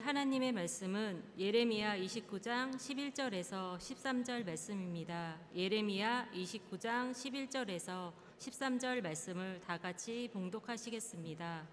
하나님의 말씀은 예레미야 29장 11절에서 13절 말씀입니다. 예레미야 29장 11절에서 13절 말씀을 다 같이 봉독하시겠습니다.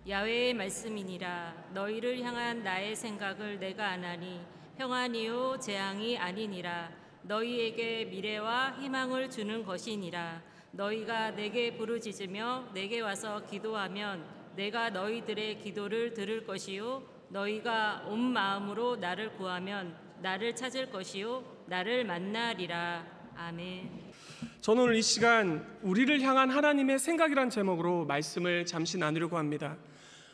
야훼의 말씀이니라. 너희를 향한 나의 생각을 내가 아나니 평안이요 재앙이 아니니라. 너희에게 미래와 희망을 주는 것이니라. 너희가 내게 부르짖으며 내게 와서 기도하면 내가 너희들의 기도를 들을 것이요 너희가 온 마음으로 나를 구하면 나를 찾을 것이요 나를 만나리라. 아멘. 저는 오늘 이 시간 우리를 향한 하나님의 생각이란 제목으로 말씀을 잠시 나누려고 합니다.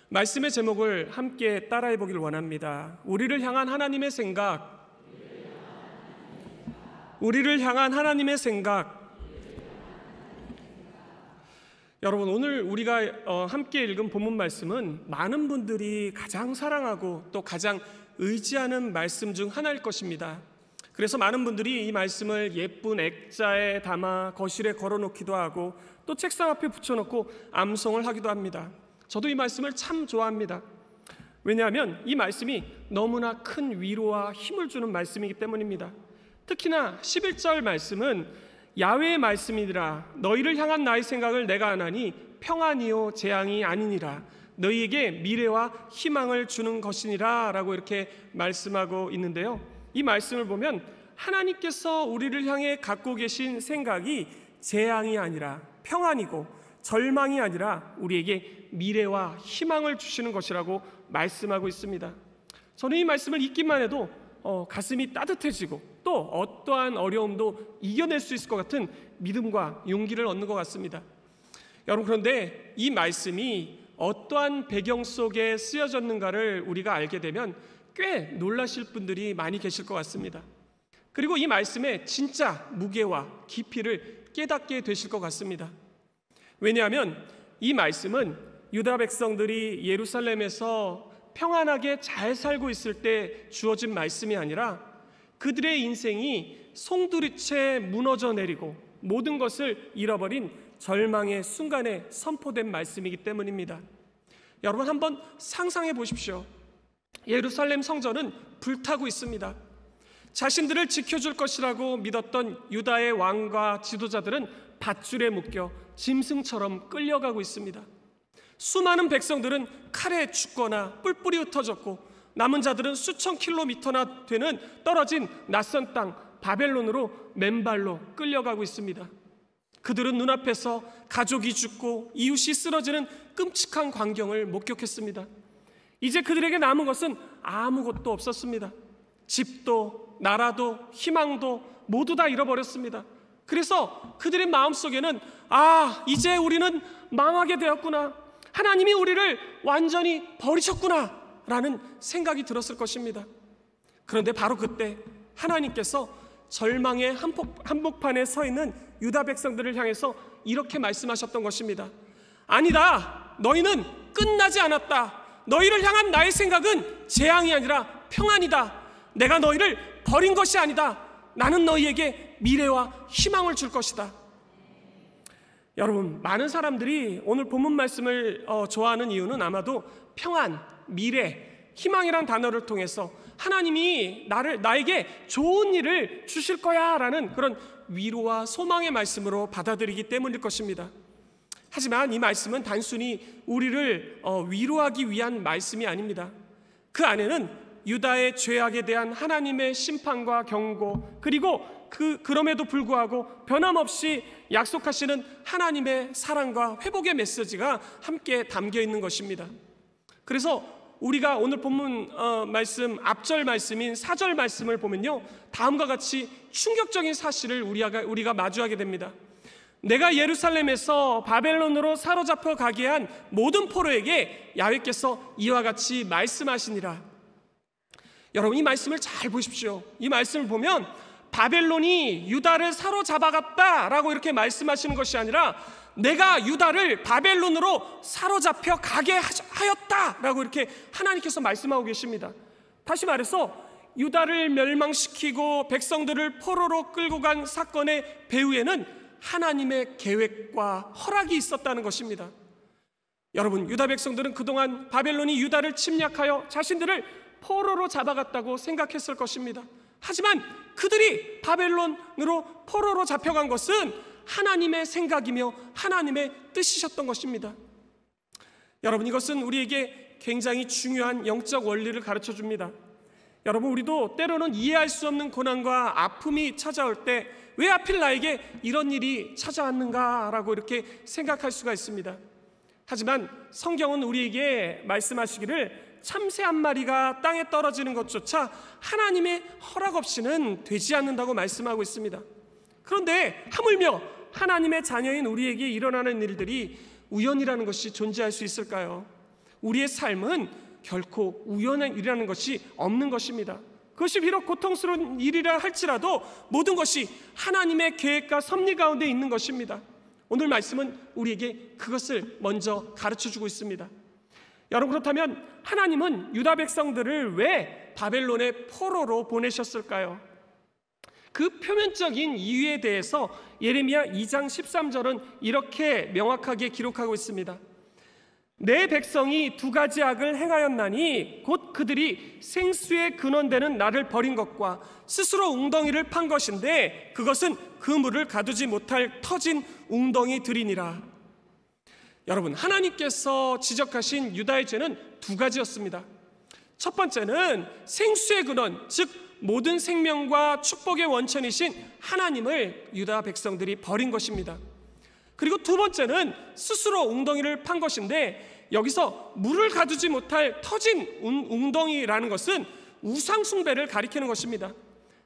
말씀의 제목을 함께 따라해 보길 원합니다. 우리를 향한 하나님의 생각. 우리를 향한 하나님의 생각. 여러분, 오늘 우리가 함께 읽은 본문 말씀은 많은 분들이 가장 사랑하고 또 가장 의지하는 말씀 중 하나일 것입니다. 그래서 많은 분들이 이 말씀을 예쁜 액자에 담아 거실에 걸어놓기도 하고 또 책상 앞에 붙여놓고 암송을 하기도 합니다. 저도 이 말씀을 참 좋아합니다. 왜냐하면 이 말씀이 너무나 큰 위로와 힘을 주는 말씀이기 때문입니다. 특히나 11절 말씀은 야훼의 말씀이니라. 너희를 향한 나의 생각을 내가 아나니 평안이요 재앙이 아니니라. 너희에게 미래와 희망을 주는 것이니라 라고 이렇게 말씀하고 있는데요, 이 말씀을 보면 하나님께서 우리를 향해 갖고 계신 생각이 재앙이 아니라 평안이고 절망이 아니라 우리에게 미래와 희망을 주시는 것이라고 말씀하고 있습니다. 저는 이 말씀을 읽기만 해도 가슴이 따뜻해지고 또 어떠한 어려움도 이겨낼 수 있을 것 같은 믿음과 용기를 얻는 것 같습니다. 여러분, 그런데 이 말씀이 어떠한 배경 속에 쓰여졌는가를 우리가 알게 되면 꽤 놀라실 분들이 많이 계실 것 같습니다. 그리고 이 말씀의 진짜 무게와 깊이를 깨닫게 되실 것 같습니다. 왜냐하면 이 말씀은 유다 백성들이 예루살렘에서 평안하게 잘 살고 있을 때 주어진 말씀이 아니라 그들의 인생이 송두리째 무너져 내리고 모든 것을 잃어버린 절망의 순간에 선포된 말씀이기 때문입니다. 여러분, 한번 상상해 보십시오. 예루살렘 성전은 불타고 있습니다. 자신들을 지켜줄 것이라고 믿었던 유다의 왕과 지도자들은 밧줄에 묶여 짐승처럼 끌려가고 있습니다. 수많은 백성들은 칼에 죽거나 뿔뿔이 흩어졌고 남은 자들은 수천 킬로미터나 되는 떨어진 낯선 땅 바벨론으로 맨발로 끌려가고 있습니다. 그들은 눈앞에서 가족이 죽고 이웃이 쓰러지는 끔찍한 광경을 목격했습니다. 이제 그들에게 남은 것은 아무것도 없었습니다. 집도 나라도 희망도 모두 다 잃어버렸습니다. 그래서 그들의 마음속에는 이제 우리는 망하게 되었구나, 하나님이 우리를 완전히 버리셨구나 라는 생각이 들었을 것입니다. 그런데 바로 그때 하나님께서 절망의 한복판에 서 있는 유다 백성들을 향해서 이렇게 말씀하셨던 것입니다. 아니다, 너희는 끝나지 않았다. 너희를 향한 나의 생각은 재앙이 아니라 평안이다. 내가 너희를 버린 것이 아니다. 나는 너희에게 미래와 희망을 줄 것이다. 여러분, 많은 사람들이 오늘 본문 말씀을 좋아하는 이유는 아마도 평안, 미래, 희망이란 단어를 통해서 하나님이 나에게 좋은 일을 주실 거야 라는 그런 위로와 소망의 말씀으로 받아들이기 때문일 것입니다. 하지만 이 말씀은 단순히 우리를 위로하기 위한 말씀이 아닙니다. 그 안에는 유다의 죄악에 대한 하나님의 심판과 경고, 그리고 그럼에도 불구하고 변함없이 약속하시는 하나님의 사랑과 회복의 메시지가 함께 담겨 있는 것입니다. 그래서 우리가 오늘 본문 말씀 앞절 말씀인 4절 말씀을 보면요, 다음과 같이 충격적인 사실을 우리가 마주하게 됩니다. 내가 예루살렘에서 바벨론으로 사로잡혀 가게 한 모든 포로에게 야훼께서 이와 같이 말씀하시니라. 여러분, 이 말씀을 잘 보십시오. 이 말씀을 보면 바벨론이 유다를 사로잡아갔다라고 이렇게 말씀하시는 것이 아니라 내가 유다를 바벨론으로 사로잡혀 가게 하였다라고 이렇게 하나님께서 말씀하고 계십니다. 다시 말해서 유다를 멸망시키고 백성들을 포로로 끌고 간 사건의 배후에는 하나님의 계획과 허락이 있었다는 것입니다. 여러분, 유다 백성들은 그동안 바벨론이 유다를 침략하여 자신들을 포로로 잡아갔다고 생각했을 것입니다. 하지만 그들이 바벨론으로 포로로 잡혀간 것은 하나님의 생각이며 하나님의 뜻이셨던 것입니다. 여러분, 이것은 우리에게 굉장히 중요한 영적 원리를 가르쳐 줍니다. 여러분, 우리도 때로는 이해할 수 없는 고난과 아픔이 찾아올 때 왜 하필 나에게 이런 일이 찾아왔는가라고 이렇게 생각할 수가 있습니다. 하지만 성경은 우리에게 말씀하시기를 참새 한 마리가 땅에 떨어지는 것조차 하나님의 허락 없이는 되지 않는다고 말씀하고 있습니다. 그런데 하물며 하나님의 자녀인 우리에게 일어나는 일들이 우연이라는 것이 존재할 수 있을까요? 우리의 삶은 결코 우연한 일이라는 것이 없는 것입니다. 그것이 비록 고통스러운 일이라 할지라도 모든 것이 하나님의 계획과 섭리 가운데 있는 것입니다. 오늘 말씀은 우리에게 그것을 먼저 가르쳐주고 있습니다. 여러분, 그렇다면 하나님은 유다 백성들을 왜 바벨론의 포로로 보내셨을까요? 그 표면적인 이유에 대해서 예레미야 2장 13절은 이렇게 명확하게 기록하고 있습니다. 내 백성이 두 가지 악을 행하였나니 곧 그들이 생수의 근원되는 나를 버린 것과 스스로 웅덩이를 판 것인데 그것은 그물을 가두지 못할 터진 웅덩이들이니라. 여러분, 하나님께서 지적하신 유다의 죄는 두 가지였습니다. 첫 번째는 생수의 근원, 즉 모든 생명과 축복의 원천이신 하나님을 유다 백성들이 버린 것입니다. 그리고 두 번째는 스스로 웅덩이를 판 것인데, 여기서 물을 가두지 못할 터진 웅덩이라는 것은 우상 숭배를 가리키는 것입니다.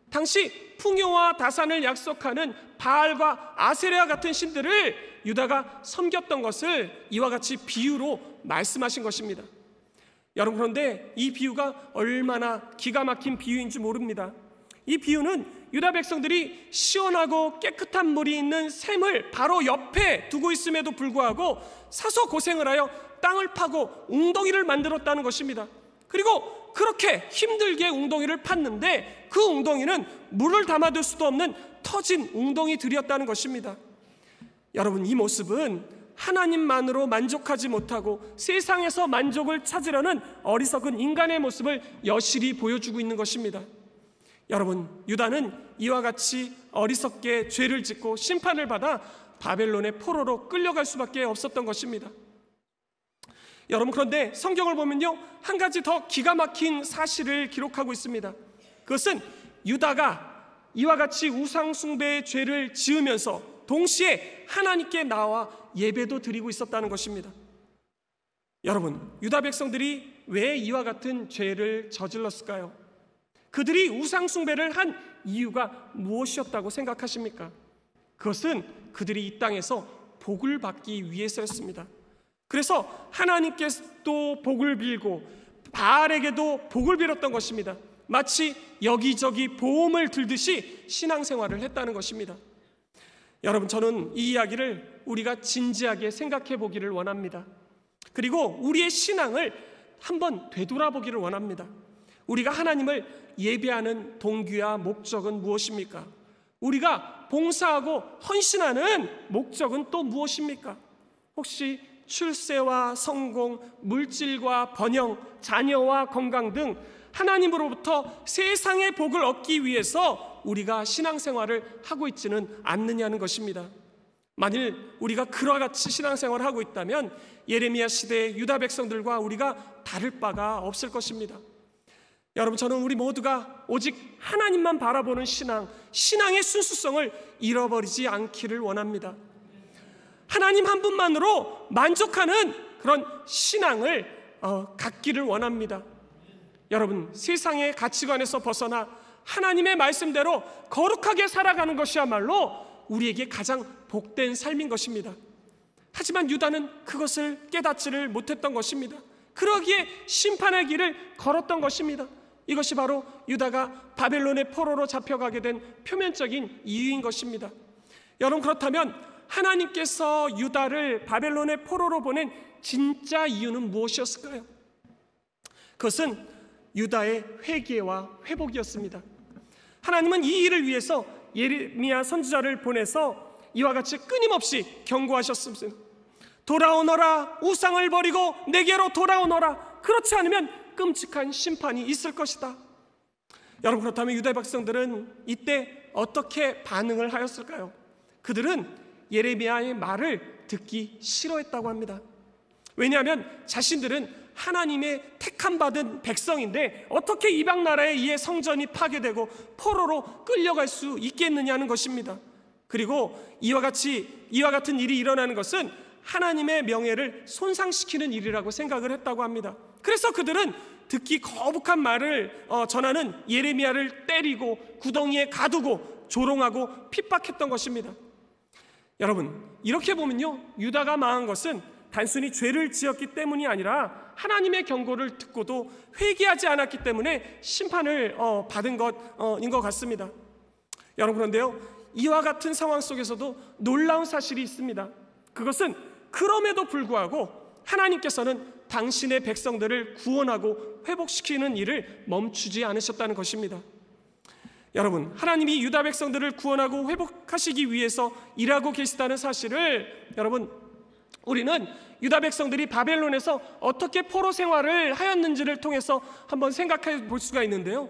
당시 풍요와 다산을 약속하는 바알과 아세레와 같은 신들을 유다가 섬겼던 것을 이와 같이 비유로 말씀하신 것입니다. 여러분, 그런데 이 비유가 얼마나 기가 막힌 비유인지 모릅니다. 이 비유는 유다 백성들이 시원하고 깨끗한 물이 있는 샘을 바로 옆에 두고 있음에도 불구하고 사서 고생을 하여 땅을 파고 웅덩이를 만들었다는 것입니다. 그리고 그렇게 힘들게 웅덩이를 팠는데 그 웅덩이는 물을 담아둘 수도 없는 터진 웅덩이들이었다는 것입니다. 여러분, 이 모습은 하나님만으로 만족하지 못하고 세상에서 만족을 찾으려는 어리석은 인간의 모습을 여실히 보여주고 있는 것입니다. 여러분, 유다는 이와 같이 어리석게 죄를 짓고 심판을 받아 바벨론의 포로로 끌려갈 수밖에 없었던 것입니다. 여러분, 그런데 성경을 보면요, 한 가지 더 기가 막힌 사실을 기록하고 있습니다. 그것은 유다가 이와 같이 우상 숭배의 죄를 지으면서 동시에 하나님께 나와 예배도 드리고 있었다는 것입니다. 여러분, 유다 백성들이 왜 이와 같은 죄를 저질렀을까요? 그들이 우상 숭배를 한 이유가 무엇이었다고 생각하십니까? 그것은 그들이 이 땅에서 복을 받기 위해서였습니다. 그래서 하나님께서도 복을 빌고 바알에게도 복을 빌었던 것입니다. 마치 여기저기 보험을 들듯이 신앙생활을 했다는 것입니다. 여러분, 저는 이 이야기를 우리가 진지하게 생각해 보기를 원합니다. 그리고 우리의 신앙을 한번 되돌아보기를 원합니다. 우리가 하나님을 예배하는 동기와 목적은 무엇입니까? 우리가 봉사하고 헌신하는 목적은 또 무엇입니까? 혹시 출세와 성공, 물질과 번영, 자녀와 건강 등 하나님으로부터 세상의 복을 얻기 위해서 우리가 신앙생활을 하고 있지는 않느냐는 것입니다. 만일 우리가 그와 같이 신앙생활을 하고 있다면 예레미야 시대의 유다 백성들과 우리가 다를 바가 없을 것입니다. 여러분, 저는 우리 모두가 오직 하나님만 바라보는 신앙의 순수성을 잃어버리지 않기를 원합니다. 하나님 한 분만으로 만족하는 그런 신앙을 갖기를 원합니다. 여러분, 세상의 가치관에서 벗어나 하나님의 말씀대로 거룩하게 살아가는 것이야말로 우리에게 가장 복된 삶인 것입니다. 하지만 유다는 그것을 깨닫지를 못했던 것입니다. 그러기에 심판의 길을 걸었던 것입니다. 이것이 바로 유다가 바벨론의 포로로 잡혀가게 된 표면적인 이유인 것입니다. 여러분, 그렇다면 하나님께서 유다를 바벨론의 포로로 보낸 진짜 이유는 무엇이었을까요? 그것은 유다의 회개와 회복이었습니다. 하나님은 이 일을 위해서 예레미야 선지자를 보내서 이와 같이 끊임없이 경고하셨습니다. 돌아오너라, 우상을 버리고 내게로 돌아오너라. 그렇지 않으면 끔찍한 심판이 있을 것이다. 여러분, 그렇다면 유다 백성들은 이때 어떻게 반응을 하였을까요? 그들은 예레미야의 말을 듣기 싫어했다고 합니다. 왜냐하면 자신들은 하나님의 택함 받은 백성인데 어떻게 이방 나라에 이에 성전이 파괴되고 포로로 끌려갈 수 있겠느냐는 것입니다. 그리고 이와 같은 일이 일어나는 것은 하나님의 명예를 손상시키는 일이라고 생각을 했다고 합니다. 그래서 그들은 듣기 거북한 말을 전하는 예레미야를 때리고 구덩이에 가두고 조롱하고 핍박했던 것입니다. 여러분, 이렇게 보면요, 유다가 망한 것은 단순히 죄를 지었기 때문이 아니라 하나님의 경고를 듣고도 회개하지 않았기 때문에 심판을 받은 것인 것 같습니다. 여러분, 그런데요, 이와 같은 상황 속에서도 놀라운 사실이 있습니다. 그것은 그럼에도 불구하고 하나님께서는 당신의 백성들을 구원하고 회복시키는 일을 멈추지 않으셨다는 것입니다. 여러분, 하나님이 유다 백성들을 구원하고 회복하시기 위해서 일하고 계시다는 사실을 여러분, 우리는 유다 백성들이 바벨론에서 어떻게 포로 생활을 하였는지를 통해서 한번 생각해 볼 수가 있는데요,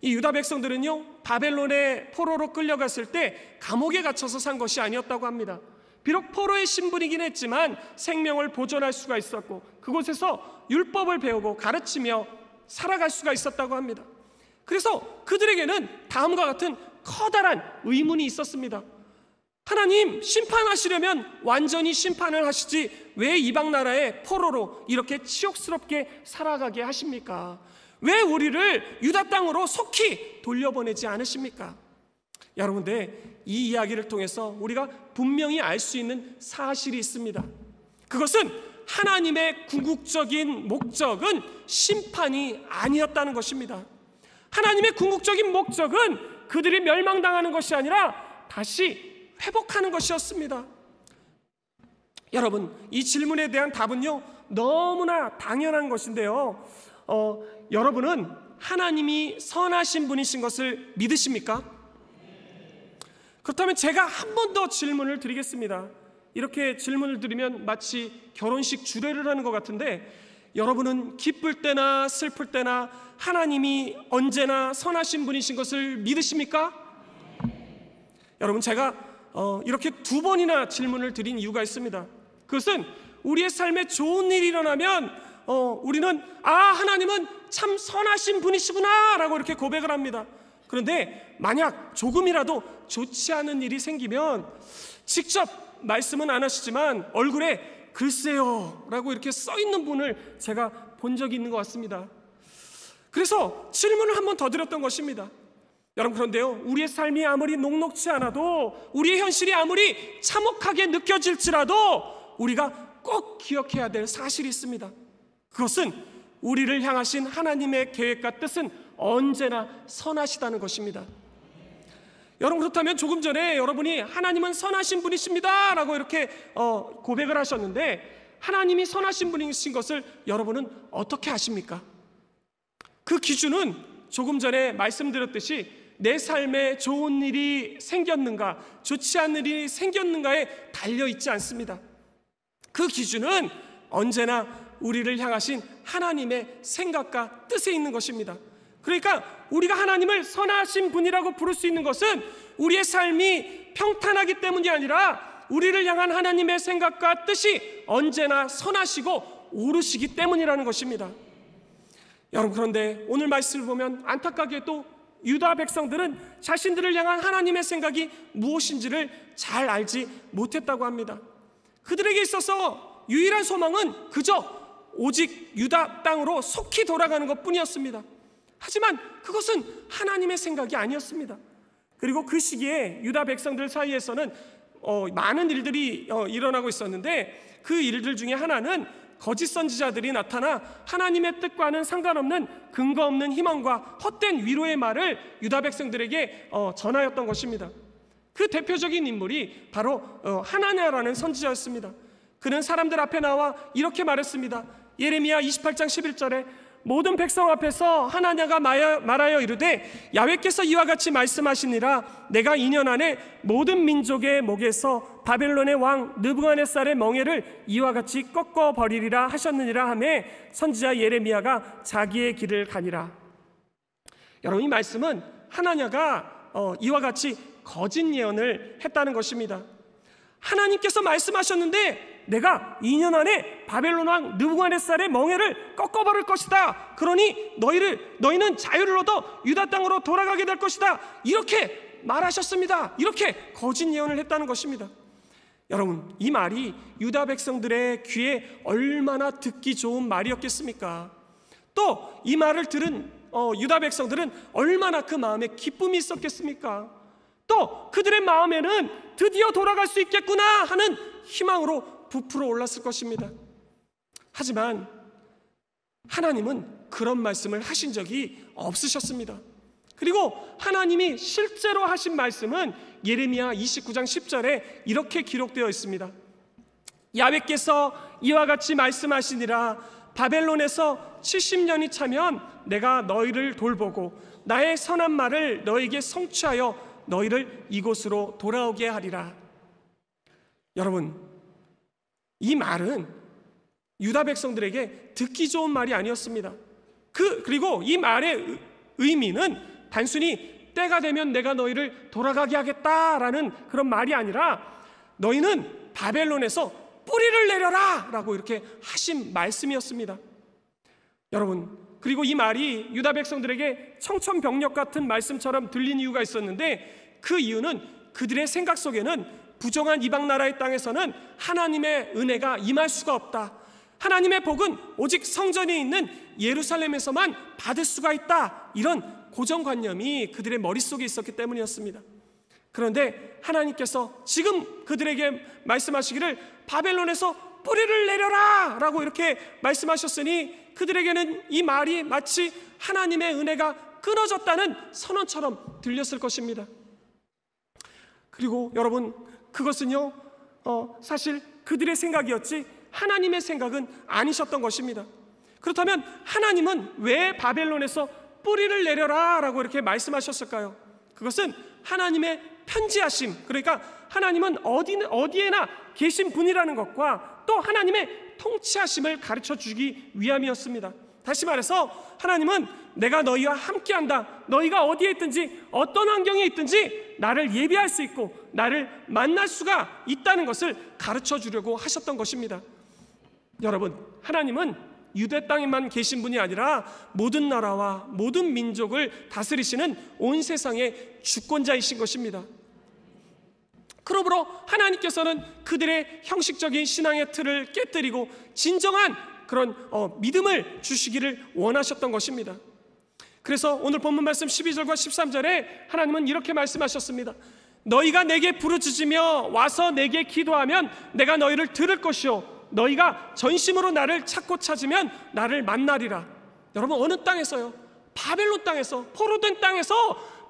이 유다 백성들은요, 바벨론에 포로로 끌려갔을 때 감옥에 갇혀서 산 것이 아니었다고 합니다. 비록 포로의 신분이긴 했지만 생명을 보존할 수가 있었고 그곳에서 율법을 배우고 가르치며 살아갈 수가 있었다고 합니다. 그래서 그들에게는 다음과 같은 커다란 의문이 있었습니다. 하나님, 심판하시려면 완전히 심판을 하시지 왜 이방 나라의 포로로 이렇게 치욕스럽게 살아가게 하십니까? 왜 우리를 유다 땅으로 속히 돌려보내지 않으십니까? 여러분들, 이 이야기를 통해서 우리가 분명히 알 수 있는 사실이 있습니다. 그것은 하나님의 궁극적인 목적은 심판이 아니었다는 것입니다. 하나님의 궁극적인 목적은 그들이 멸망당하는 것이 아니라 다시 회복하는 것이었습니다. 여러분, 이 질문에 대한 답은요, 너무나 당연한 것인데요, 여러분은 하나님이 선하신 분이신 것을 믿으십니까? 그렇다면 제가 한 번 더 질문을 드리겠습니다. 이렇게 질문을 드리면 마치 결혼식 주례를 하는 것 같은데, 여러분은 기쁠 때나 슬플 때나 하나님이 언제나 선하신 분이신 것을 믿으십니까? 여러분, 제가 이렇게 두 번이나 질문을 드린 이유가 있습니다. 그것은 우리의 삶에 좋은 일이 일어나면 우리는 하나님은 참 선하신 분이시구나 라고 이렇게 고백을 합니다. 그런데 만약 조금이라도 좋지 않은 일이 생기면 직접 말씀은 안 하시지만 얼굴에 글쎄요 라고 이렇게 써 있는 분을 제가 본 적이 있는 것 같습니다. 그래서 질문을 한 번 더 드렸던 것입니다. 여러분, 그런데요, 우리의 삶이 아무리 녹록지 않아도, 우리의 현실이 아무리 참혹하게 느껴질지라도 우리가 꼭 기억해야 될 사실이 있습니다. 그것은 우리를 향하신 하나님의 계획과 뜻은 언제나 선하시다는 것입니다. 여러분, 그렇다면 조금 전에 여러분이 하나님은 선하신 분이십니다 라고 이렇게 고백을 하셨는데, 하나님이 선하신 분이신 것을 여러분은 어떻게 아십니까? 그 기준은 조금 전에 말씀드렸듯이 내 삶에 좋은 일이 생겼는가, 좋지 않은 일이 생겼는가에 달려있지 않습니다. 그 기준은 언제나 우리를 향하신 하나님의 생각과 뜻에 있는 것입니다. 그러니까 우리가 하나님을 선하신 분이라고 부를 수 있는 것은 우리의 삶이 평탄하기 때문이 아니라 우리를 향한 하나님의 생각과 뜻이 언제나 선하시고 옳으시기 때문이라는 것입니다. 여러분, 그런데 오늘 말씀을 보면 안타깝게도 유다 백성들은 자신들을 향한 하나님의 생각이 무엇인지를 잘 알지 못했다고 합니다. 그들에게 있어서 유일한 소망은 그저 오직 유다 땅으로 속히 돌아가는 것뿐이었습니다. 하지만 그것은 하나님의 생각이 아니었습니다. 그리고 그 시기에 유다 백성들 사이에서는 많은 일들이 일어나고 있었는데, 그 일들 중에 하나는 거짓 선지자들이 나타나 하나님의 뜻과는 상관없는 근거 없는 희망과 헛된 위로의 말을 유다 백성들에게 전하였던 것입니다. 그 대표적인 인물이 바로 하나냐라는 선지자였습니다. 그는 사람들 앞에 나와 이렇게 말했습니다. 예레미야 28장 11절에 모든 백성 앞에서 하나냐가 말하여 이르되 야훼께서 이와 같이 말씀하시니라 내가 2년 안에 모든 민족의 목에서 바벨론의 왕 느부갓네살의 멍에를 이와 같이 꺾어 버리리라 하셨느니라 하매 선지자 예레미야가 자기의 길을 가니라. 여러분, 이 말씀은 하나냐가 이와 같이 거짓 예언을 했다는 것입니다. 하나님께서 말씀하셨는데 내가 2년 안에 바벨론 왕 느부갓네살의 멍에를 꺾어버릴 것이다. 그러니 너희는 자유를 얻어 유다 땅으로 돌아가게 될 것이다. 이렇게 말하셨습니다. 이렇게 거짓 예언을 했다는 것입니다. 여러분, 이 말이 유다 백성들의 귀에 얼마나 듣기 좋은 말이었겠습니까? 또 이 말을 들은 유다 백성들은 얼마나 그 마음에 기쁨이 있었겠습니까? 또 그들의 마음에는 드디어 돌아갈 수 있겠구나 하는 희망으로 부풀어 올랐을 것입니다. 하지만 하나님은 그런 말씀을 하신 적이 없으셨습니다. 그리고 하나님이 실제로 하신 말씀은 예레미야 29장 10절에 이렇게 기록되어 있습니다. 야훼께서 이와 같이 말씀하시니라 바벨론에서 70년이 차면 내가 너희를 돌보고 나의 선한 말을 너희에게 성취하여 너희를 이곳으로 돌아오게 하리라. 여러분, 이 말은 유다 백성들에게 듣기 좋은 말이 아니었습니다. 그리고 이 말의 의미는 단순히 때가 되면 내가 너희를 돌아가게 하겠다라는 그런 말이 아니라 너희는 바벨론에서 뿌리를 내려라 라고 이렇게 하신 말씀이었습니다. 여러분, 그리고 이 말이 유다 백성들에게 청천벽력 같은 말씀처럼 들린 이유가 있었는데 그 이유는 그들의 생각 속에는 부정한 이방 나라의 땅에서는 하나님의 은혜가 임할 수가 없다. 하나님의 복은 오직 성전에 있는 예루살렘에서만 받을 수가 있다. 이런 고정관념이 그들의 머릿속에 있었기 때문이었습니다. 그런데 하나님께서 지금 그들에게 말씀하시기를 바벨론에서 뿌리를 내려라 라고 이렇게 말씀하셨으니 그들에게는 이 말이 마치 하나님의 은혜가 끊어졌다는 선언처럼 들렸을 것입니다. 그리고 여러분, 그것은요 사실 그들의 생각이었지 하나님의 생각은 아니셨던 것입니다. 그렇다면 하나님은 왜 바벨론에서 뿌리를 내려라 라고 이렇게 말씀하셨을까요? 그것은 하나님의 편지하심, 그러니까 하나님은 어디에나 계신 분이라는 것과 또 하나님의 통치하심을 가르쳐 주기 위함이었습니다. 다시 말해서 하나님은 내가 너희와 함께한다. 너희가 어디에 있든지 어떤 환경에 있든지 나를 예비할 수 있고 나를 만날 수가 있다는 것을 가르쳐 주려고 하셨던 것입니다. 여러분, 하나님은 유대 땅에만 계신 분이 아니라 모든 나라와 모든 민족을 다스리시는 온 세상의 주권자이신 것입니다. 그러므로 하나님께서는 그들의 형식적인 신앙의 틀을 깨뜨리고 진정한 그런 믿음을 주시기를 원하셨던 것입니다. 그래서 오늘 본문 말씀 12절과 13절에 하나님은 이렇게 말씀하셨습니다. 너희가 내게 부르짖으며 와서 내게 기도하면 내가 너희를 들을 것이요 너희가 전심으로 나를 찾고 찾으면 나를 만나리라. 여러분, 어느 땅에서요? 바벨론 땅에서, 포로된 땅에서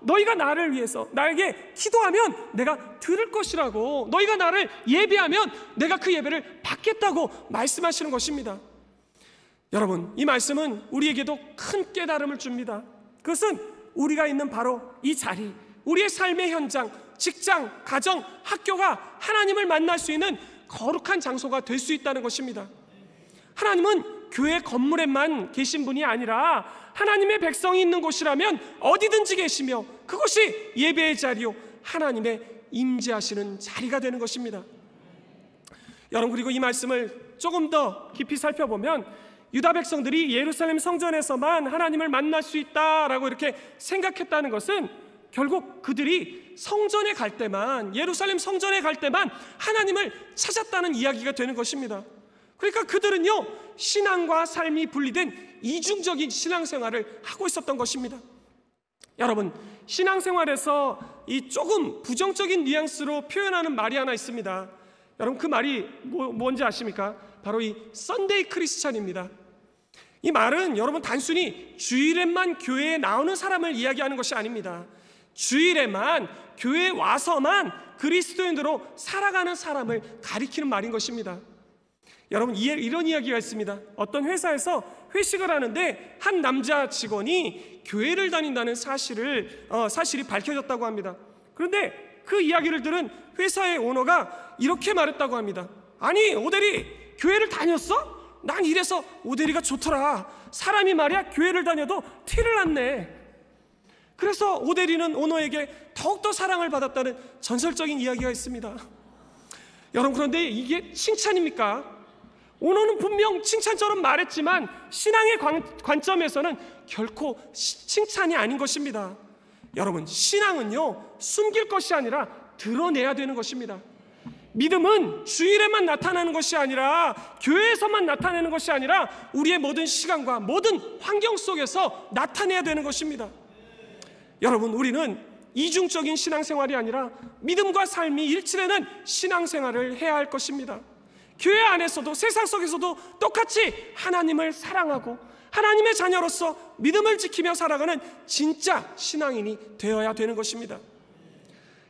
너희가 나를 위해서 나에게 기도하면 내가 들을 것이라고, 너희가 나를 예배하면 내가 그 예배를 받겠다고 말씀하시는 것입니다. 여러분, 이 말씀은 우리에게도 큰 깨달음을 줍니다. 그것은 우리가 있는 바로 이 자리, 우리의 삶의 현장, 직장, 가정, 학교가 하나님을 만날 수 있는 거룩한 장소가 될 수 있다는 것입니다. 하나님은 교회 건물에만 계신 분이 아니라 하나님의 백성이 있는 곳이라면 어디든지 계시며 그것이 예배의 자리요 하나님의 임재하시는 자리가 되는 것입니다. 여러분, 그리고 이 말씀을 조금 더 깊이 살펴보면 유다 백성들이 예루살렘 성전에서만 하나님을 만날 수 있다라고 이렇게 생각했다는 것은 결국 그들이 성전에 갈 때만, 예루살렘 성전에 갈 때만 하나님을 찾았다는 이야기가 되는 것입니다. 그러니까 그들은요, 신앙과 삶이 분리된 이중적인 신앙생활을 하고 있었던 것입니다. 여러분, 신앙생활에서 이 조금 부정적인 뉘앙스로 표현하는 말이 하나 있습니다. 여러분, 그 말이 뭔지 아십니까? 바로 이 썬데이 크리스찬입니다. 이 말은 여러분 단순히 주일에만 교회에 나오는 사람을 이야기하는 것이 아닙니다. 주일에만 교회에 와서만 그리스도인으로 살아가는 사람을 가리키는 말인 것입니다. 여러분, 이런 이야기가 있습니다. 어떤 회사에서 회식을 하는데 한 남자 직원이 교회를 다닌다는 사실이 밝혀졌다고 합니다. 그런데 그 이야기를 들은 회사의 오너가 이렇게 말했다고 합니다. 아니, 오대리 교회를 다녔어? 난 이래서 오대리가 좋더라. 사람이 말이야 교회를 다녀도 티를 안 내. 그래서 오대리는 오너에게 더욱더 사랑을 받았다는 전설적인 이야기가 있습니다. 여러분, 그런데 이게 칭찬입니까? 오너는 분명 칭찬처럼 말했지만 신앙의 관점에서는 결코 칭찬이 아닌 것입니다. 여러분, 신앙은요, 숨길 것이 아니라 드러내야 되는 것입니다. 믿음은 주일에만 나타나는 것이 아니라, 교회에서만 나타내는 것이 아니라 우리의 모든 시간과 모든 환경 속에서 나타내야 되는 것입니다. 여러분, 우리는 이중적인 신앙생활이 아니라 믿음과 삶이 일치되는 신앙생활을 해야 할 것입니다. 교회 안에서도 세상 속에서도 똑같이 하나님을 사랑하고 하나님의 자녀로서 믿음을 지키며 살아가는 진짜 신앙인이 되어야 되는 것입니다.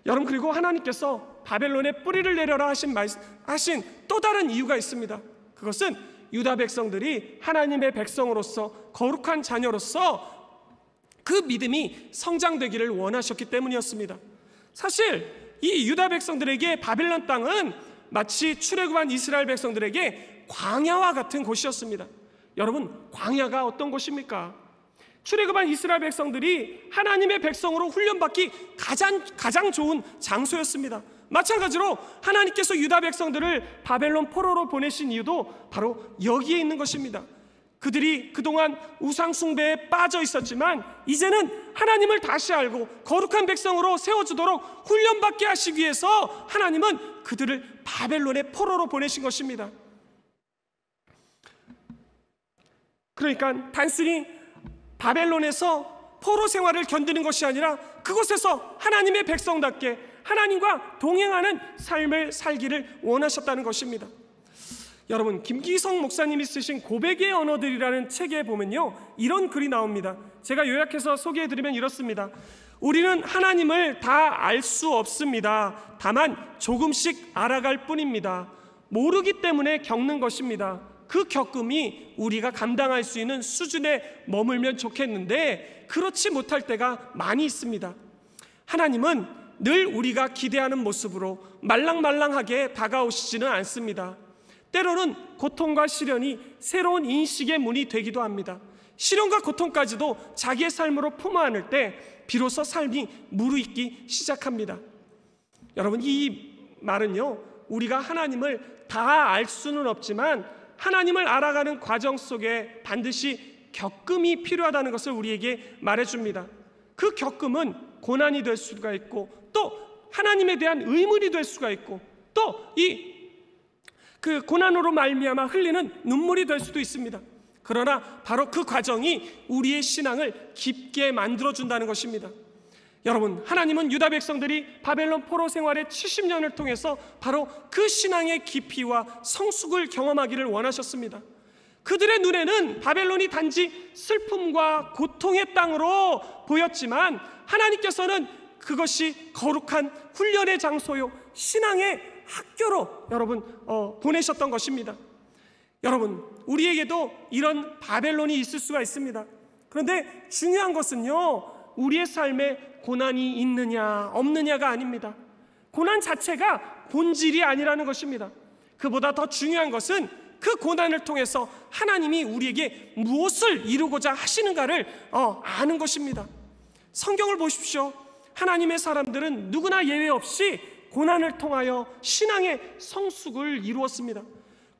여러분, 그리고 하나님께서 바벨론에 뿌리를 내려라 하신 또 다른 이유가 있습니다. 그것은 유다 백성들이 하나님의 백성으로서 거룩한 자녀로서 그 믿음이 성장되기를 원하셨기 때문이었습니다. 사실 이 유다 백성들에게 바벨론 땅은 마치 출애굽한 이스라엘 백성들에게 광야와 같은 곳이었습니다. 여러분, 광야가 어떤 곳입니까? 출애굽한 이스라엘 백성들이 하나님의 백성으로 훈련받기 가장 좋은 장소였습니다. 마찬가지로 하나님께서 유다 백성들을 바벨론 포로로 보내신 이유도 바로 여기에 있는 것입니다. 그들이 그동안 우상 숭배에 빠져 있었지만 이제는 하나님을 다시 알고 거룩한 백성으로 세워주도록 훈련받게 하시기 위해서 하나님은 그들을 바벨론의 포로로 보내신 것입니다. 그러니까 단순히 바벨론에서 포로 생활을 견디는 것이 아니라 그곳에서 하나님의 백성답게 하나님과 동행하는 삶을 살기를 원하셨다는 것입니다. 여러분, 김기성 목사님이 쓰신 고백의 언어들이라는 책에 보면요, 이런 글이 나옵니다. 제가 요약해서 소개해드리면 이렇습니다. 우리는 하나님을 다 알 수 없습니다. 다만 조금씩 알아갈 뿐입니다. 모르기 때문에 겪는 것입니다. 그 겪음이 우리가 감당할 수 있는 수준에 머물면 좋겠는데 그렇지 못할 때가 많이 있습니다. 하나님은 늘 우리가 기대하는 모습으로 말랑말랑하게 다가오시지는 않습니다. 때로는 고통과 시련이 새로운 인식의 문이 되기도 합니다. 시련과 고통까지도 자기의 삶으로 품어 안을 때 비로소 삶이 무르익기 시작합니다. 여러분, 이 말은요, 우리가 하나님을 다 알 수는 없지만 하나님을 알아가는 과정 속에 반드시 겪음이 필요하다는 것을 우리에게 말해줍니다. 그 겪음은 고난이 될 수가 있고 또 하나님에 대한 의문이 될 수가 있고 또 그 고난으로 말미암아 흘리는 눈물이 될 수도 있습니다. 그러나 바로 그 과정이 우리의 신앙을 깊게 만들어준다는 것입니다. 여러분, 하나님은 유다 백성들이 바벨론 포로 생활의 70년을 통해서 바로 그 신앙의 깊이와 성숙을 경험하기를 원하셨습니다. 그들의 눈에는 바벨론이 단지 슬픔과 고통의 땅으로 보였지만 하나님께서는 그것이 거룩한 훈련의 장소요, 신앙의 학교로 여러분 보내셨던 것입니다. 여러분, 우리에게도 이런 바벨론이 있을 수가 있습니다. 그런데 중요한 것은요, 우리의 삶에 고난이 있느냐 없느냐가 아닙니다. 고난 자체가 본질이 아니라는 것입니다. 그보다 더 중요한 것은 그 고난을 통해서 하나님이 우리에게 무엇을 이루고자 하시는가를 아는 것입니다. 성경을 보십시오. 하나님의 사람들은 누구나 예외 없이 고난을 통하여 신앙의 성숙을 이루었습니다.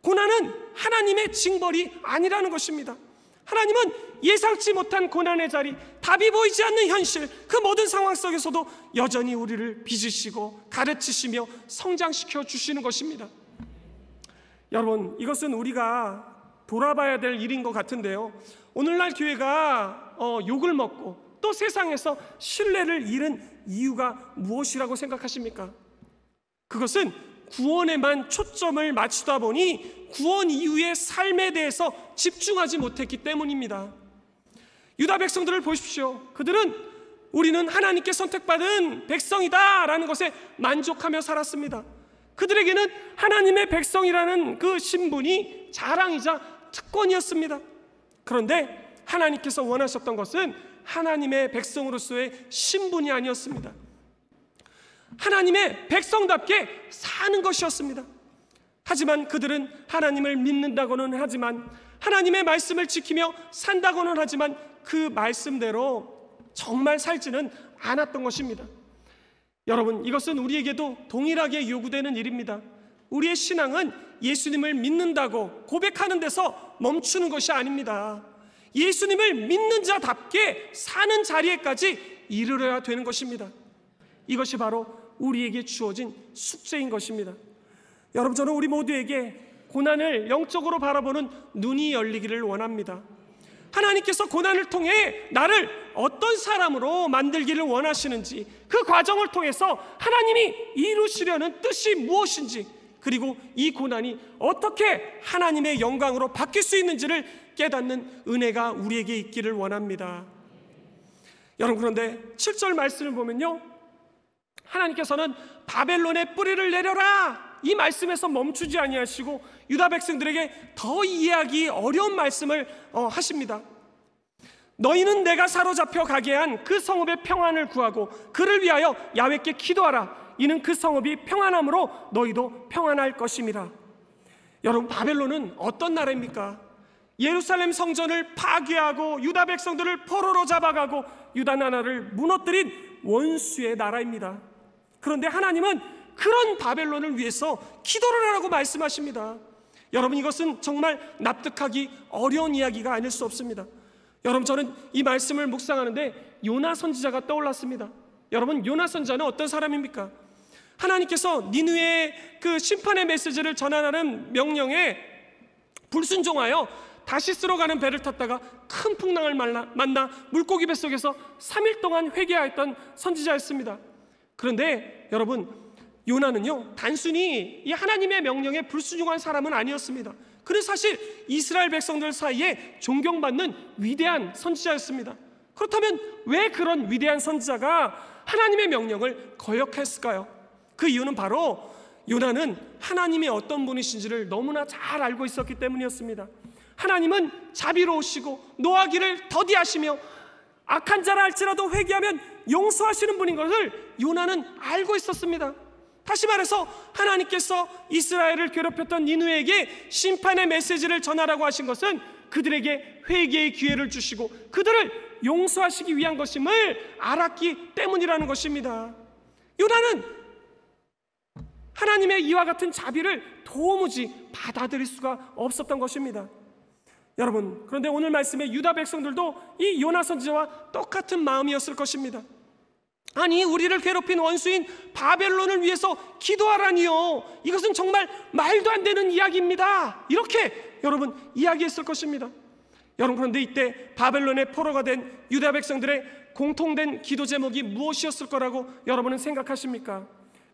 고난은 하나님의 징벌이 아니라는 것입니다. 하나님은 예상치 못한 고난의 자리, 답이 보이지 않는 현실, 그 모든 상황 속에서도 여전히 우리를 빚으시고 가르치시며 성장시켜 주시는 것입니다. 여러분, 이것은 우리가 돌아봐야 될 일인 것 같은데요, 오늘날 교회가 욕을 먹고 또 세상에서 신뢰를 잃은 이유가 무엇이라고 생각하십니까? 그것은 구원에만 초점을 맞추다 보니 구원 이후의 삶에 대해서 집중하지 못했기 때문입니다. 유다 백성들을 보십시오. 그들은 우리는 하나님께 선택받은 백성이다 라는 것에 만족하며 살았습니다. 그들에게는 하나님의 백성이라는 그 신분이 자랑이자 특권이었습니다. 그런데 하나님께서 원하셨던 것은 하나님의 백성으로서의 신분이 아니었습니다. 하나님의 백성답게 사는 것이었습니다. 하지만 그들은 하나님을 믿는다고는 하지만, 하나님의 말씀을 지키며 산다고는 하지만 그 말씀대로 정말 살지는 않았던 것입니다. 여러분, 이것은 우리에게도 동일하게 요구되는 일입니다. 우리의 신앙은 예수님을 믿는다고 고백하는 데서 멈추는 것이 아닙니다. 예수님을 믿는 자답게 사는 자리에까지 이르러야 되는 것입니다. 이것이 바로 우리에게 주어진 숙제인 것입니다. 여러분, 저는 우리 모두에게 고난을 영적으로 바라보는 눈이 열리기를 원합니다. 하나님께서 고난을 통해 나를 어떤 사람으로 만들기를 원하시는지, 그 과정을 통해서 하나님이 이루시려는 뜻이 무엇인지, 그리고 이 고난이 어떻게 하나님의 영광으로 바뀔 수 있는지를 깨닫는 은혜가 우리에게 있기를 원합니다. 여러분, 그런데 7절 말씀을 보면요, 하나님께서는 바벨론의 뿌리를 내려라, 이 말씀에서 멈추지 아니하시고 유다 백성들에게 더 이해하기 어려운 말씀을 하십니다. 너희는 내가 사로잡혀 가게 한 그 성읍의 평안을 구하고 그를 위하여 야훼께 기도하라. 이는 그 성읍이 평안함으로 너희도 평안할 것임이라. 여러분, 바벨론은 어떤 나라입니까? 예루살렘 성전을 파괴하고 유다 백성들을 포로로 잡아가고 유다 나라를 무너뜨린 원수의 나라입니다. 그런데 하나님은 그런 바벨론을 위해서 기도를 하라고 말씀하십니다. 여러분, 이것은 정말 납득하기 어려운 이야기가 아닐 수 없습니다. 여러분, 저는 이 말씀을 묵상하는데 요나 선지자가 떠올랐습니다. 여러분, 요나 선지자는 어떤 사람입니까? 하나님께서 니느웨의 그 심판의 메시지를 전하라는 명령에 불순종하여 다시스로 가는 배를 탔다가 큰 풍랑을 만나 물고기 뱃속에서 3일 동안 회개하였던 선지자였습니다. 그런데 여러분, 요나는요, 단순히 이 하나님의 명령에 불순종한 사람은 아니었습니다. 그는 사실 이스라엘 백성들 사이에 존경받는 위대한 선지자였습니다. 그렇다면 왜 그런 위대한 선지자가 하나님의 명령을 거역했을까요? 그 이유는 바로 요나는 하나님이 어떤 분이신지를 너무나 잘 알고 있었기 때문이었습니다. 하나님은 자비로우시고 노하기를 더디하시며 악한 자라 할지라도 회개하면 용서하시는 분인 것을 요나는 알고 있었습니다. 다시 말해서 하나님께서 이스라엘을 괴롭혔던 니느웨에게 심판의 메시지를 전하라고 하신 것은 그들에게 회개의 기회를 주시고 그들을 용서하시기 위한 것임을 알았기 때문이라는 것입니다. 요나는 하나님의 이와 같은 자비를 도무지 받아들일 수가 없었던 것입니다. 여러분, 그런데 오늘 말씀의 유다 백성들도 이 요나 선지자와 똑같은 마음이었을 것입니다. 아니, 우리를 괴롭힌 원수인 바벨론을 위해서 기도하라니요, 이것은 정말 말도 안 되는 이야기입니다, 이렇게 여러분 이야기했을 것입니다. 여러분, 그런데 이때 바벨론의 포로가 된 유다 백성들의 공통된 기도 제목이 무엇이었을 거라고 여러분은 생각하십니까?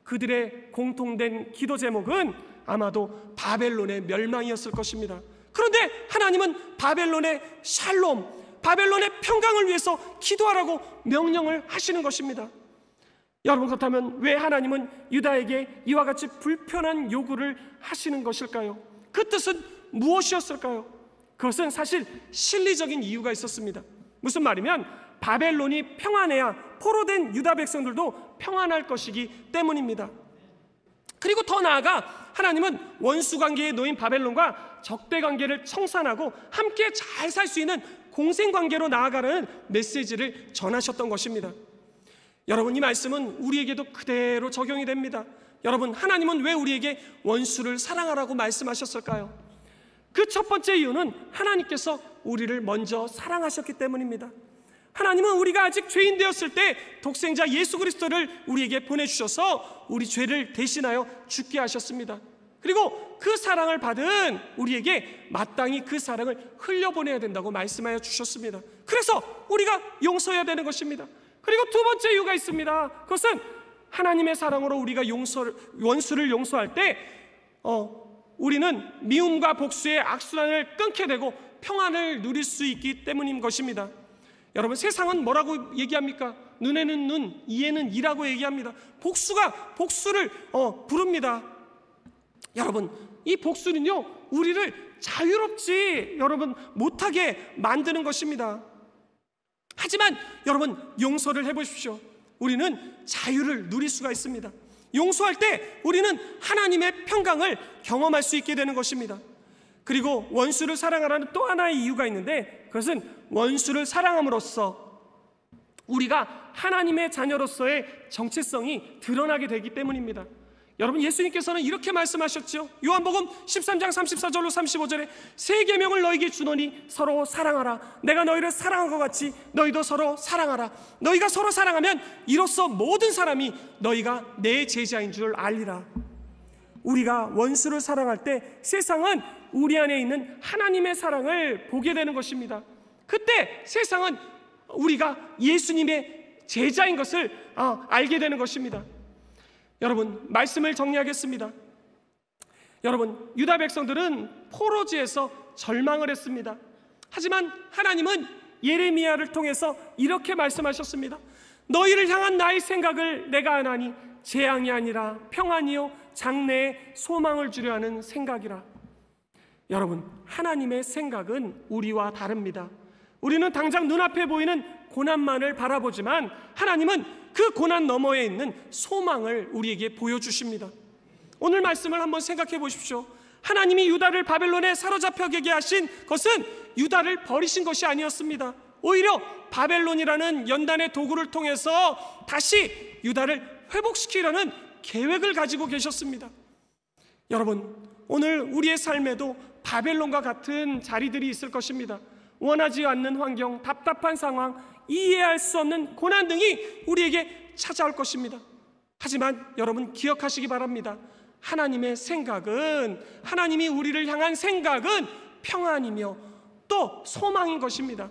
그들의 공통된 기도 제목은 아마도 바벨론의 멸망이었을 것입니다. 그런데 하나님은 바벨론의 샬롬, 바벨론의 평강을 위해서 기도하라고 명령을 하시는 것입니다. 여러분, 그렇다면 왜 하나님은 유다에게 이와 같이 불편한 요구를 하시는 것일까요? 그 뜻은 무엇이었을까요? 그것은 사실 실리적인 이유가 있었습니다. 무슨 말이면 바벨론이 평안해야 포로된 유다 백성들도 평안할 것이기 때문입니다. 그리고 더 나아가 하나님은 원수 관계에 놓인 바벨론과 적대 관계를 청산하고 함께 잘 살 수 있는 공생 관계로 나아가는 메시지를 전하셨던 것입니다. 여러분, 이 말씀은 우리에게도 그대로 적용이 됩니다. 여러분, 하나님은 왜 우리에게 원수를 사랑하라고 말씀하셨을까요? 그 첫 번째 이유는 하나님께서 우리를 먼저 사랑하셨기 때문입니다. 하나님은 우리가 아직 죄인 되었을 때 독생자 예수 그리스도를 우리에게 보내주셔서 우리 죄를 대신하여 죽게 하셨습니다. 그리고 그 사랑을 받은 우리에게 마땅히 그 사랑을 흘려보내야 된다고 말씀하여 주셨습니다. 그래서 우리가 용서해야 되는 것입니다. 그리고 두 번째 이유가 있습니다. 그것은 하나님의 사랑으로 우리가 원수를 용서할 때 우리는 미움과 복수의 악순환을 끊게 되고 평안을 누릴 수 있기 때문인 것입니다. 여러분, 세상은 뭐라고 얘기합니까? 눈에는 눈, 이에는 이라고 얘기합니다. 복수가 복수를 부릅니다. 여러분, 이 복수는요, 우리를 자유롭지 여러분 못하게 만드는 것입니다. 하지만 여러분, 용서를 해보십시오. 우리는 자유를 누릴 수가 있습니다. 용서할 때 우리는 하나님의 평강을 경험할 수 있게 되는 것입니다. 그리고 원수를 사랑하라는 또 하나의 이유가 있는데, 그것은 원수를 사랑함으로써 우리가 하나님의 자녀로서의 정체성이 드러나게 되기 때문입니다. 여러분, 예수님께서는 이렇게 말씀하셨죠. 요한복음 13장 34절로 35절에 새 계명을 너희에게 주노니 서로 사랑하라. 내가 너희를 사랑한 것 같이 너희도 서로 사랑하라. 너희가 서로 사랑하면 이로써 모든 사람이 너희가 내 제자인 줄 알리라. 우리가 원수를 사랑할 때 세상은 우리 안에 있는 하나님의 사랑을 보게 되는 것입니다. 그때 세상은 우리가 예수님의 제자인 것을 알게 되는 것입니다. 여러분, 말씀을 정리하겠습니다. 여러분, 유다 백성들은 포로지에서 절망을 했습니다. 하지만 하나님은 예레미야를 통해서 이렇게 말씀하셨습니다. 너희를 향한 나의 생각을 내가 아나니 재앙이 아니라 평안이요 장래에 소망을 주려 하는 생각이라. 여러분, 하나님의 생각은 우리와 다릅니다. 우리는 당장 눈앞에 보이는 고난만을 바라보지만 하나님은 그 고난 너머에 있는 소망을 우리에게 보여주십니다. 오늘 말씀을 한번 생각해 보십시오. 하나님이 유다를 바벨론에 사로잡혀게 하신 것은 유다를 버리신 것이 아니었습니다. 오히려 바벨론이라는 연단의 도구를 통해서 다시 유다를 회복시키려는 계획을 가지고 계셨습니다. 여러분, 오늘 우리의 삶에도 바벨론과 같은 자리들이 있을 것입니다. 원하지 않는 환경, 답답한 상황, 이해할 수 없는 고난 등이 우리에게 찾아올 것입니다. 하지만 여러분, 기억하시기 바랍니다. 하나님의 생각은, 하나님이 우리를 향한 생각은 평안이며 또 소망인 것입니다.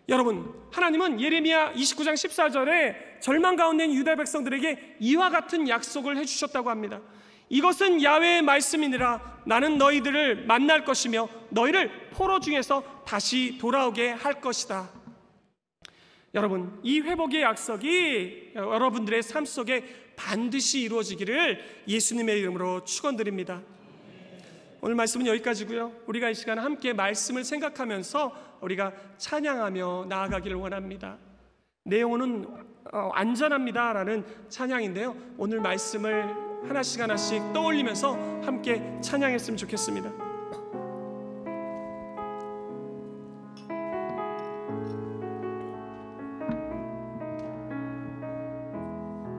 여러분, 하나님은 예레미야 29장 14절에 절망 가운데 있는 유다 백성들에게 이와 같은 약속을 해주셨다고 합니다. 이것은 야훼의 말씀이니라. 나는 너희들을 만날 것이며 너희를 포로 중에서 다시 돌아오게 할 것이다. 여러분, 이 회복의 약속이 여러분들의 삶 속에 반드시 이루어지기를 예수님의 이름으로 축원드립니다. 오늘 말씀은 여기까지고요. 우리가 이 시간 함께 말씀을 생각하면서 우리가 찬양하며 나아가기를 원합니다. 내용은 안전합니다라는 찬양인데요, 오늘 말씀을 하나씩 하나씩 떠올리면서 함께 찬양했으면 좋겠습니다.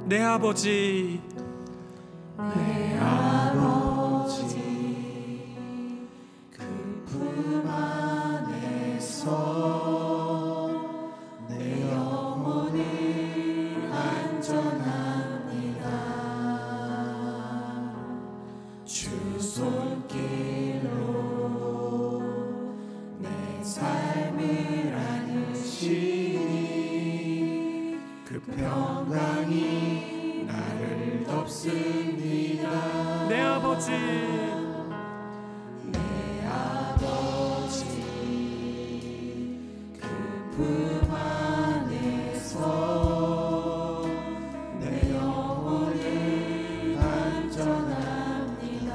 내 아버지, 내 아버지, 그 품 안에서 내 영혼을 안전합니다. 주 손길로 내 삶을 안으시니 그 평강이 나를 덮습니다. 내 아버지, 내 아버지, 그 품 안에서 내 영혼을 안전합니다.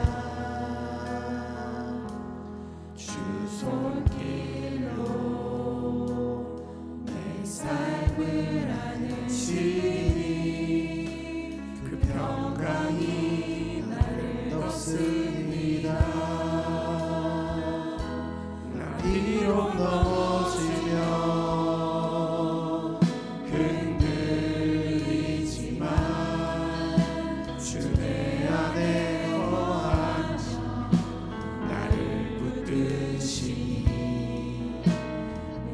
주 손길로 내 삶을 안으시니 그 평강이 나를 덮습니다. 나 비록 넘어지며 흔들리지만 주 내 안에 거하니 나를 붙드시니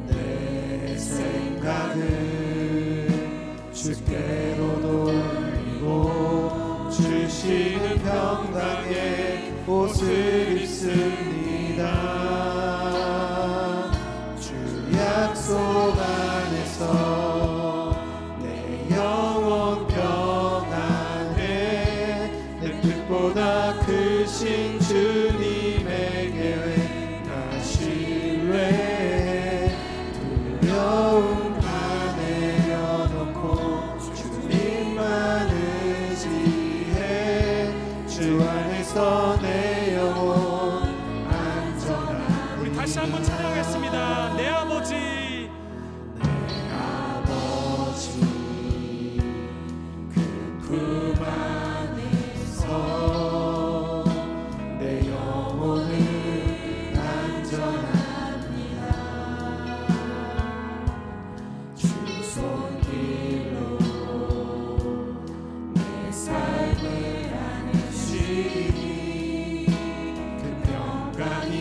내 생각을 주께로 돌리고 주시는 평강의 옷을 입습니다. 다시 한번 찬양하겠습니다. 내 아버지, 그 품 안에서 내 영혼은 안전합니다. 주 손길로 내 삶을 안으시니 그 평강이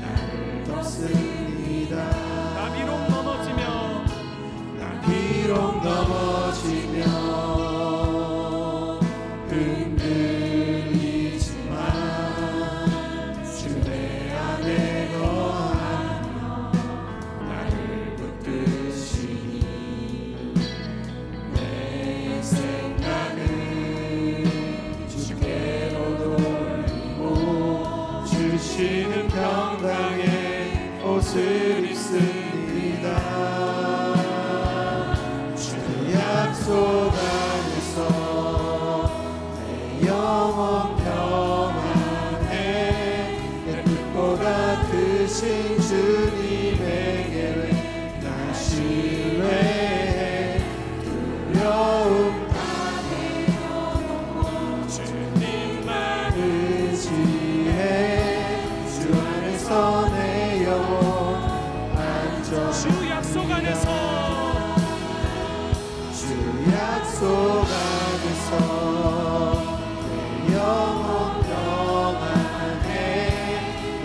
나를 덮습니다. 나 비록 넘어지며 흔들리지만 주 내 안에 거하며 나를 붙드시니 내 생각을 주께로 돌리고 주시는 평강의 옷을 입습니다. 약속 안에서 내 영혼 평안해 내 뜻보다 크신 주님에게 나 신뢰해 두려움 다 내려놓고 주님만 의지해 주 안에서 내 영혼 안전 주 약속 안에서 약속 안에서 내 영혼 평안해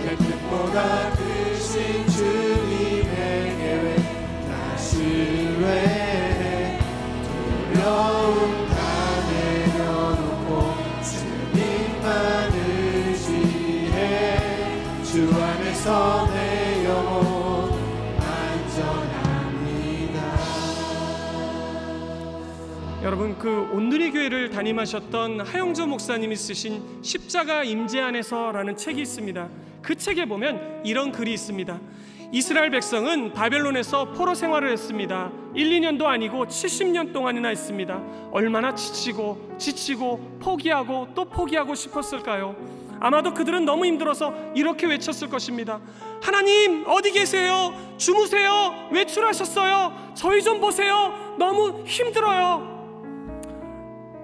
내 뜻보다 크신 주님에게 나 신뢰해 두려움 다 내려놓고 주님만 의지해 주 안에서 내 영혼 안전합니다. 여러분, 그 온누리 교회를 담임하셨던 하영조 목사님이 쓰신 십자가 임재 안에서라는 책이 있습니다. 그 책에 보면 이런 글이 있습니다. 이스라엘 백성은 바벨론에서 포로 생활을 했습니다. 1, 2년도 아니고 70년 동안이나 했습니다. 얼마나 지치고 포기하고 또 포기하고 싶었을까요? 아마도 그들은 너무 힘들어서 이렇게 외쳤을 것입니다. 하나님 어디 계세요? 주무세요? 외출하셨어요? 저희 좀 보세요. 너무 힘들어요.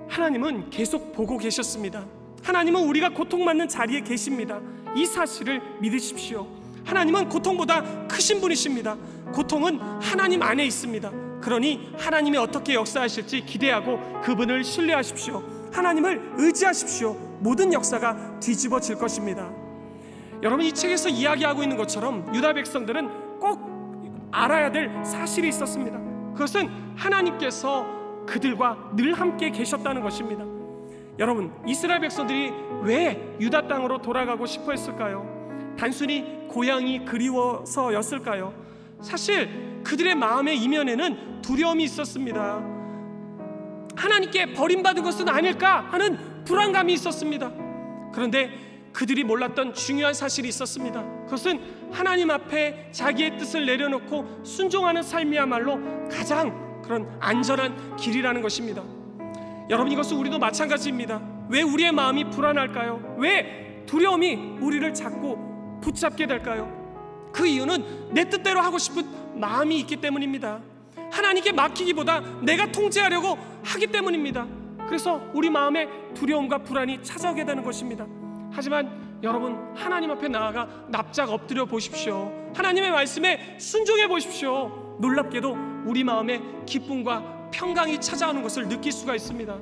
하나님은 계속 보고 계셨습니다. 하나님은 우리가 고통받는 자리에 계십니다. 이 사실을 믿으십시오. 하나님은 고통보다 크신 분이십니다. 고통은 하나님 안에 있습니다. 그러니 하나님이 어떻게 역사하실지 기대하고 그분을 신뢰하십시오. 하나님을 의지하십시오. 모든 역사가 뒤집어질 것입니다. 여러분, 이 책에서 이야기하고 있는 것처럼 유다 백성들은 꼭 알아야 될 사실이 있었습니다. 그것은 하나님께서 그들과 늘 함께 계셨다는 것입니다. 여러분, 이스라엘 백성들이 왜 유다 땅으로 돌아가고 싶어 했을까요? 단순히 고향이 그리워서였을까요? 사실 그들의 마음의 이면에는 두려움이 있었습니다. 하나님께 버림받은 것은 아닐까 하는 불안감이 있었습니다. 그런데 그들이 몰랐던 중요한 사실이 있었습니다. 그것은 하나님 앞에 자기의 뜻을 내려놓고 순종하는 삶이야말로 가장 그런 안전한 길이라는 것입니다. 여러분, 이것은 우리도 마찬가지입니다. 왜 우리의 마음이 불안할까요? 왜 두려움이 우리를 자꾸 붙잡게 될까요? 그 이유는 내 뜻대로 하고 싶은 마음이 있기 때문입니다. 하나님께 맡기기보다 내가 통제하려고 하기 때문입니다. 그래서 우리 마음에 두려움과 불안이 찾아오게 되는 것입니다. 하지만 여러분, 하나님 앞에 나아가 납작 엎드려 보십시오. 하나님의 말씀에 순종해 보십시오. 놀랍게도 우리 마음에 기쁨과 평강이 찾아오는 것을 느낄 수가 있습니다.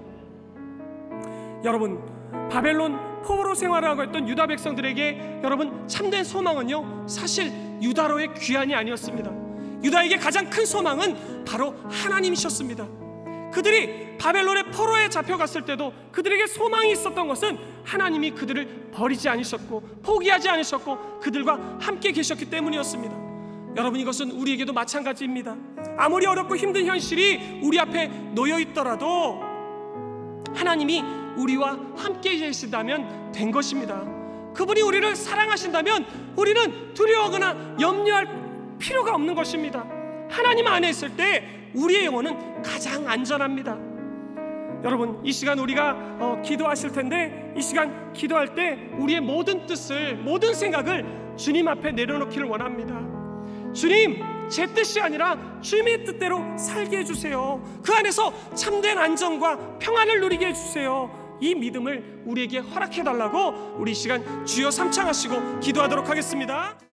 여러분, 바벨론 포로 생활을 하고 있던 유다 백성들에게 여러분, 참된 소망은요, 사실 유다로의 귀환이 아니었습니다. 유다에게 가장 큰 소망은 바로 하나님이셨습니다. 그들이 바벨론의 포로에 잡혀갔을 때도 그들에게 소망이 있었던 것은 하나님이 그들을 버리지 않으셨고 포기하지 않으셨고 그들과 함께 계셨기 때문이었습니다. 여러분, 이것은 우리에게도 마찬가지입니다. 아무리 어렵고 힘든 현실이 우리 앞에 놓여 있더라도 하나님이 우리와 함께 계신다면 된 것입니다. 그분이 우리를 사랑하신다면 우리는 두려워하거나 염려할 필요가 없는 것입니다. 하나님 안에 있을 때 우리의 영혼은 가장 안전합니다. 여러분, 이 시간 우리가 기도하실 텐데, 이 시간 기도할 때 우리의 모든 뜻을, 모든 생각을 주님 앞에 내려놓기를 원합니다. 주님, 제 뜻이 아니라 주님의 뜻대로 살게 해주세요. 그 안에서 참된 안정과 평안을 누리게 해주세요. 이 믿음을 우리에게 허락해달라고 우리 이 시간 주여 삼창하시고 기도하도록 하겠습니다.